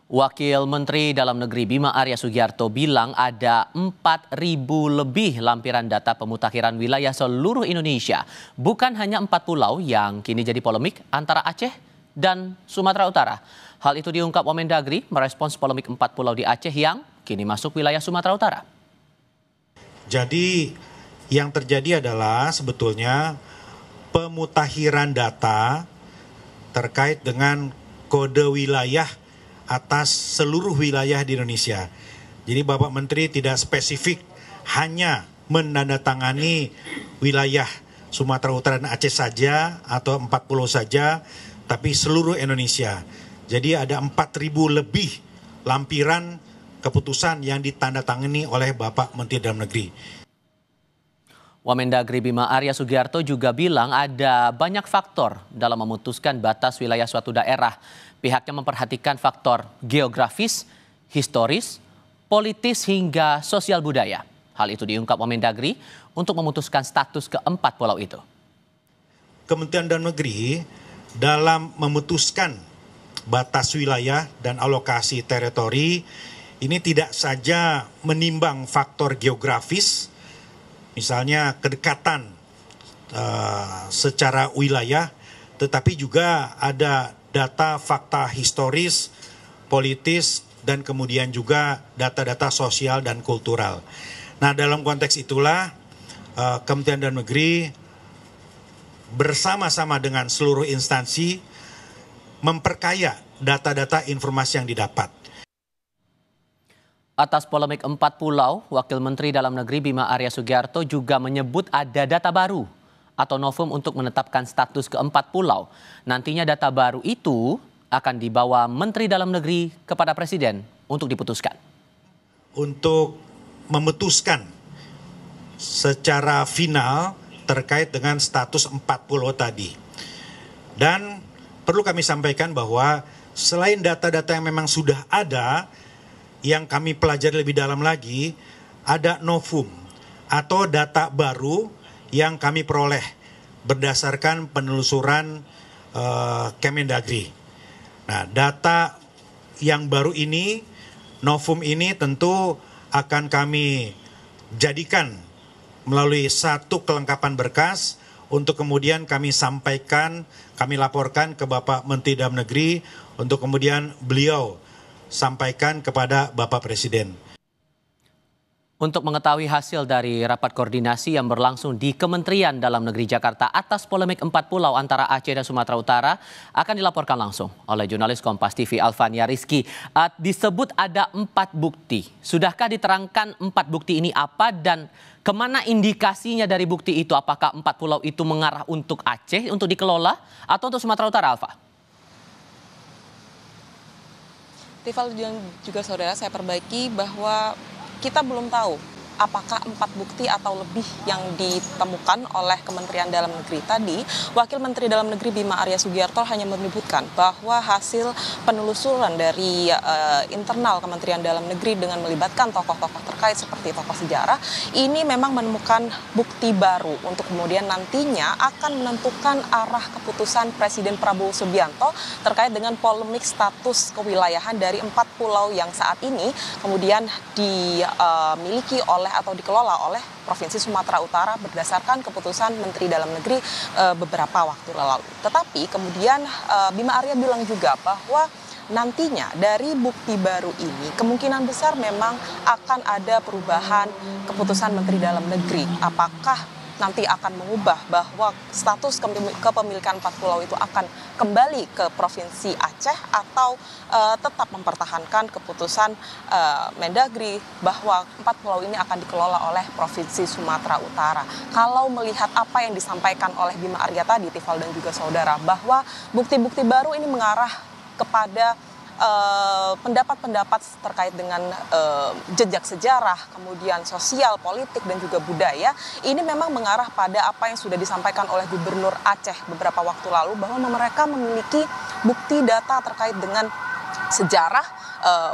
Wakil Menteri Dalam Negeri Bima Arya Sugiarto bilang ada 4.000 lebih lampiran data pemutakhiran wilayah seluruh Indonesia. Bukan hanya 4 pulau yang kini jadi polemik antara Aceh dan Sumatera Utara. Hal itu diungkap Wamendagri merespons polemik 4 pulau di Aceh yang kini masuk wilayah Sumatera Utara. Jadi yang terjadi adalah sebetulnya pemutakhiran data terkait dengan kode wilayah atas seluruh wilayah di Indonesia. Jadi Bapak Menteri tidak spesifik hanya menandatangani wilayah Sumatera Utara dan Aceh saja atau 4 pulau saja, tapi seluruh Indonesia. Jadi ada 4.000 lebih lampiran keputusan yang ditandatangani oleh Bapak Menteri Dalam Negeri. Wamendagri Bima Arya Sugiarto juga bilang ada banyak faktor dalam memutuskan batas wilayah suatu daerah. Pihaknya memperhatikan faktor geografis, historis, politis hingga sosial budaya. Hal itu diungkap Wamendagri untuk memutuskan status keempat pulau itu. Kementerian Dalam Negeri dalam memutuskan batas wilayah dan alokasi teritori ini tidak saja menimbang faktor geografis, misalnya kedekatan secara wilayah, tetapi juga ada data fakta historis, politis, dan kemudian juga data-data sosial dan kultural. Nah, dalam konteks itulah Kementerian Dalam Negeri bersama-sama dengan seluruh instansi memperkaya data-data informasi yang didapat. Atas polemik 4 pulau, Wakil Menteri Dalam Negeri Bima Arya Sugiarto juga menyebut ada data baru atau novum untuk menetapkan status keempat pulau. Nantinya data baru itu akan dibawa Menteri Dalam Negeri kepada Presiden untuk diputuskan. Untuk memutuskan secara final terkait dengan status 4 pulau tadi. Dan perlu kami sampaikan bahwa selain data-data yang memang sudah ada, yang kami pelajari lebih dalam lagi, ada novum atau data baru yang kami peroleh berdasarkan penelusuran Kemendagri. Nah, data yang baru ini, novum ini tentu akan kami jadikan melalui satu kelengkapan berkas untuk kemudian kami sampaikan, kami laporkan ke Bapak Menteri Dalam Negeri untuk kemudian beliau sampaikan kepada Bapak Presiden. Untuk mengetahui hasil dari rapat koordinasi yang berlangsung di Kementerian Dalam Negeri Jakarta atas polemik 4 pulau antara Aceh dan Sumatera Utara akan dilaporkan langsung oleh jurnalis Kompas TV Alfania Rizky. Disebut ada 4 bukti. Sudahkah diterangkan 4 bukti ini apa dan kemana indikasinya dari bukti itu? Apakah 4 pulau itu mengarah untuk Aceh untuk dikelola atau untuk Sumatera Utara, Alfa? Rival dan juga saudara, saya perbaiki bahwa kita belum tahu apakah 4 bukti atau lebih yang ditemukan oleh Kementerian Dalam Negeri. Tadi, Wakil Menteri Dalam Negeri Bima Arya Sugiarto hanya menyebutkan bahwa hasil penelusuran dari internal Kementerian Dalam Negeri dengan melibatkan tokoh-tokoh terkait seperti tokoh sejarah, ini memang menemukan bukti baru untuk kemudian nantinya akan menentukan arah keputusan Presiden Prabowo Subianto terkait dengan polemik status kewilayahan dari 4 pulau yang saat ini kemudian dimiliki oleh atau dikelola oleh Provinsi Sumatera Utara berdasarkan keputusan Menteri Dalam Negeri beberapa waktu lalu. Tetapi kemudian Bima Arya bilang juga bahwa nantinya dari bukti baru ini kemungkinan besar memang akan ada perubahan keputusan Menteri Dalam Negeri. Apakah nanti akan mengubah bahwa status kepemilikan 4 pulau itu akan kembali ke Provinsi Aceh atau tetap mempertahankan keputusan Mendagri bahwa 4 pulau ini akan dikelola oleh Provinsi Sumatera Utara. Kalau melihat apa yang disampaikan oleh Bima Arya tadi, Tifal dan juga saudara, bahwa bukti-bukti baru ini mengarah kepada pendapat-pendapat terkait dengan jejak sejarah, kemudian sosial, politik, dan juga budaya, ini memang mengarah pada apa yang sudah disampaikan oleh Gubernur Aceh beberapa waktu lalu, bahwa mereka memiliki bukti data terkait dengan sejarah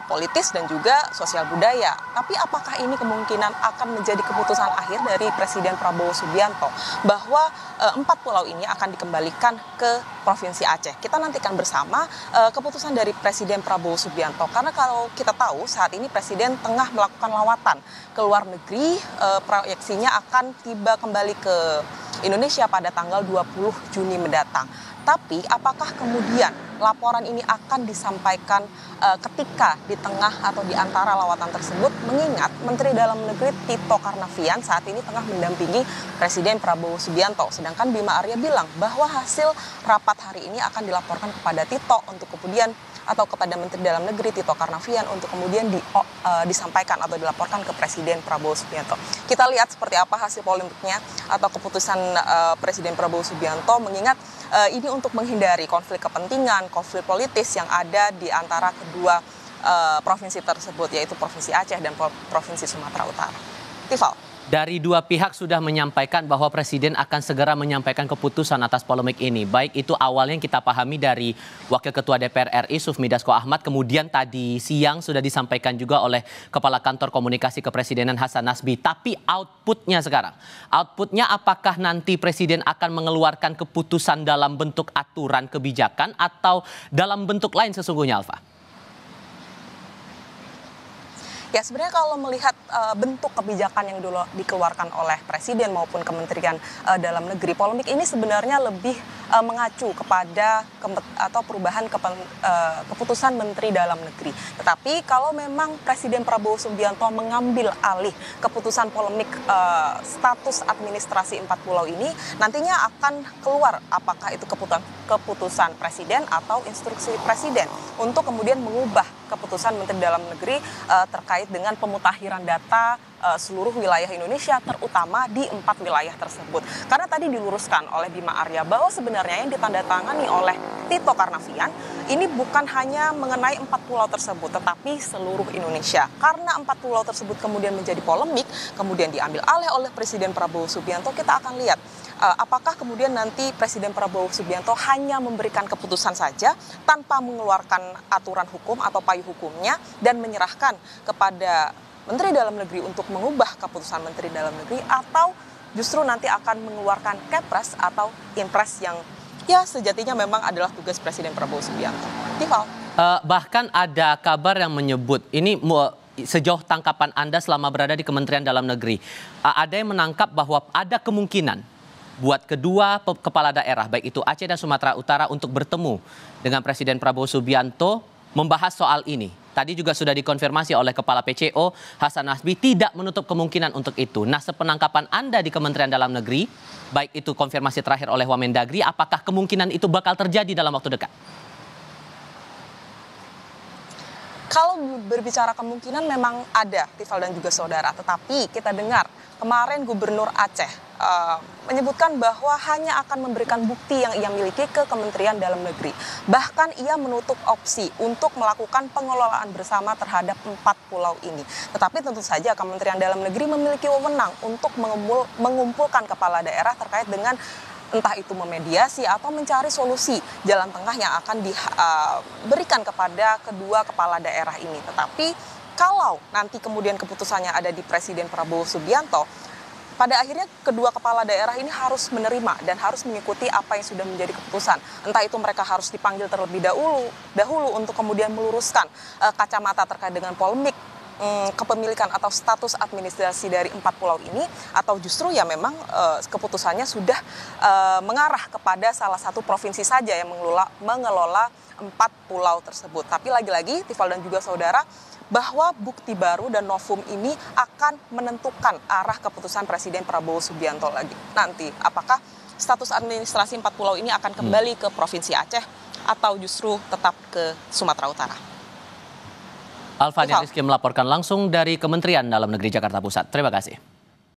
politis dan juga sosial budaya. Tapi apakah ini kemungkinan akan menjadi keputusan akhir dari Presiden Prabowo Subianto bahwa 4 pulau ini akan dikembalikan ke Provinsi Aceh? Kita nantikan bersama keputusan dari Presiden Prabowo Subianto, karena kalau kita tahu saat ini Presiden tengah melakukan lawatan ke luar negeri, proyeksinya akan tiba kembali ke Indonesia pada tanggal 20 Juni mendatang. Tapi apakah kemudian laporan ini akan disampaikan ketika di tengah atau di antara lawatan tersebut, mengingat Menteri Dalam Negeri Tito Karnavian saat ini tengah mendampingi Presiden Prabowo Subianto, sedangkan Bima Arya bilang bahwa hasil rapat hari ini akan dilaporkan kepada Tito untuk kemudian atau kepada Menteri Dalam Negeri Tito Karnavian untuk kemudian disampaikan atau dilaporkan ke Presiden Prabowo Subianto. Kita lihat seperti apa hasil polemiknya atau keputusan Presiden Prabowo Subianto, mengingat ini untuk menghindari konflik kepentingan, konflik politis yang ada di antara kedua provinsi tersebut, yaitu Provinsi Aceh dan Provinsi Sumatera Utara. Tifal. Dari dua pihak sudah menyampaikan bahwa Presiden akan segera menyampaikan keputusan atas polemik ini. Baik itu awalnya kita pahami dari Wakil Ketua DPR RI Sufmi Dasko Ahmad, kemudian tadi siang sudah disampaikan juga oleh Kepala Kantor Komunikasi Kepresidenan Hasan Nasbi. Tapi outputnya sekarang, outputnya apakah nanti Presiden akan mengeluarkan keputusan dalam bentuk aturan kebijakan atau dalam bentuk lain sesungguhnya, Alfa? Ya, sebenarnya kalau melihat bentuk kebijakan yang dulu dikeluarkan oleh Presiden maupun Kementerian Dalam Negeri, polemik ini sebenarnya lebih mengacu kepada atau perubahan keputusan Menteri Dalam Negeri. Tetapi kalau memang Presiden Prabowo Subianto mengambil alih keputusan polemik status administrasi 4 pulau ini, nantinya akan keluar apakah itu keputusan Presiden atau instruksi Presiden untuk kemudian mengubah keputusan Menteri Dalam Negeri terkait dengan pemutakhiran data seluruh wilayah Indonesia, terutama di 4 wilayah tersebut. Karena tadi diluruskan oleh Bima Arya bahwa sebenarnya yang ditandatangani oleh Tito Karnavian ini bukan hanya mengenai 4 pulau tersebut, tetapi seluruh Indonesia. Karena 4 pulau tersebut kemudian menjadi polemik, kemudian diambil alih oleh Presiden Prabowo Subianto, kita akan lihat apakah kemudian nanti Presiden Prabowo Subianto hanya memberikan keputusan saja tanpa mengeluarkan aturan hukum atau payung hukumnya dan menyerahkan kepada Menteri Dalam Negeri untuk mengubah keputusan Menteri Dalam Negeri, atau justru nanti akan mengeluarkan Kepres atau Inpres yang ya sejatinya memang adalah tugas Presiden Prabowo Subianto. Tifal. Bahkan ada kabar yang menyebut, ini sejauh tangkapan Anda selama berada di Kementerian Dalam Negeri, ada yang menangkap bahwa ada kemungkinan buat kedua kepala daerah, baik itu Aceh dan Sumatera Utara, untuk bertemu dengan Presiden Prabowo Subianto membahas soal ini. Tadi juga sudah dikonfirmasi oleh Kepala PCO Hasan Nasbi tidak menutup kemungkinan untuk itu. Nah, sepenangkapan Anda di Kementerian Dalam Negeri, baik itu konfirmasi terakhir oleh Wamendagri, apakah kemungkinan itu bakal terjadi dalam waktu dekat? Kalau berbicara kemungkinan memang ada, Tifal dan juga saudara. Tetapi kita dengar kemarin Gubernur Aceh menyebutkan bahwa hanya akan memberikan bukti yang ia miliki ke Kementerian Dalam Negeri. Bahkan ia menutup opsi untuk melakukan pengelolaan bersama terhadap 4 pulau ini. Tetapi tentu saja Kementerian Dalam Negeri memiliki wewenang untuk mengumpulkan kepala daerah terkait dengan entah itu memediasi atau mencari solusi jalan tengah yang akan diberikan kepada kedua kepala daerah ini. Tetapi kalau nanti kemudian keputusannya ada di Presiden Prabowo Subianto, pada akhirnya kedua kepala daerah ini harus menerima dan harus mengikuti apa yang sudah menjadi keputusan. Entah itu mereka harus dipanggil terlebih dahulu untuk kemudian meluruskan kacamata terkait dengan polemik kepemilikan atau status administrasi dari 4 pulau ini, atau justru ya memang keputusannya sudah mengarah kepada salah satu provinsi saja yang mengelola 4 pulau tersebut. Tapi lagi-lagi Tifal dan juga saudara, bahwa bukti baru dan novum ini akan menentukan arah keputusan Presiden Prabowo Subianto lagi. Nanti apakah status administrasi 4 pulau ini akan kembali ke Provinsi Aceh atau justru tetap ke Sumatera Utara? Alfa Rizky melaporkan langsung dari Kementerian Dalam Negeri Jakarta Pusat. Terima kasih.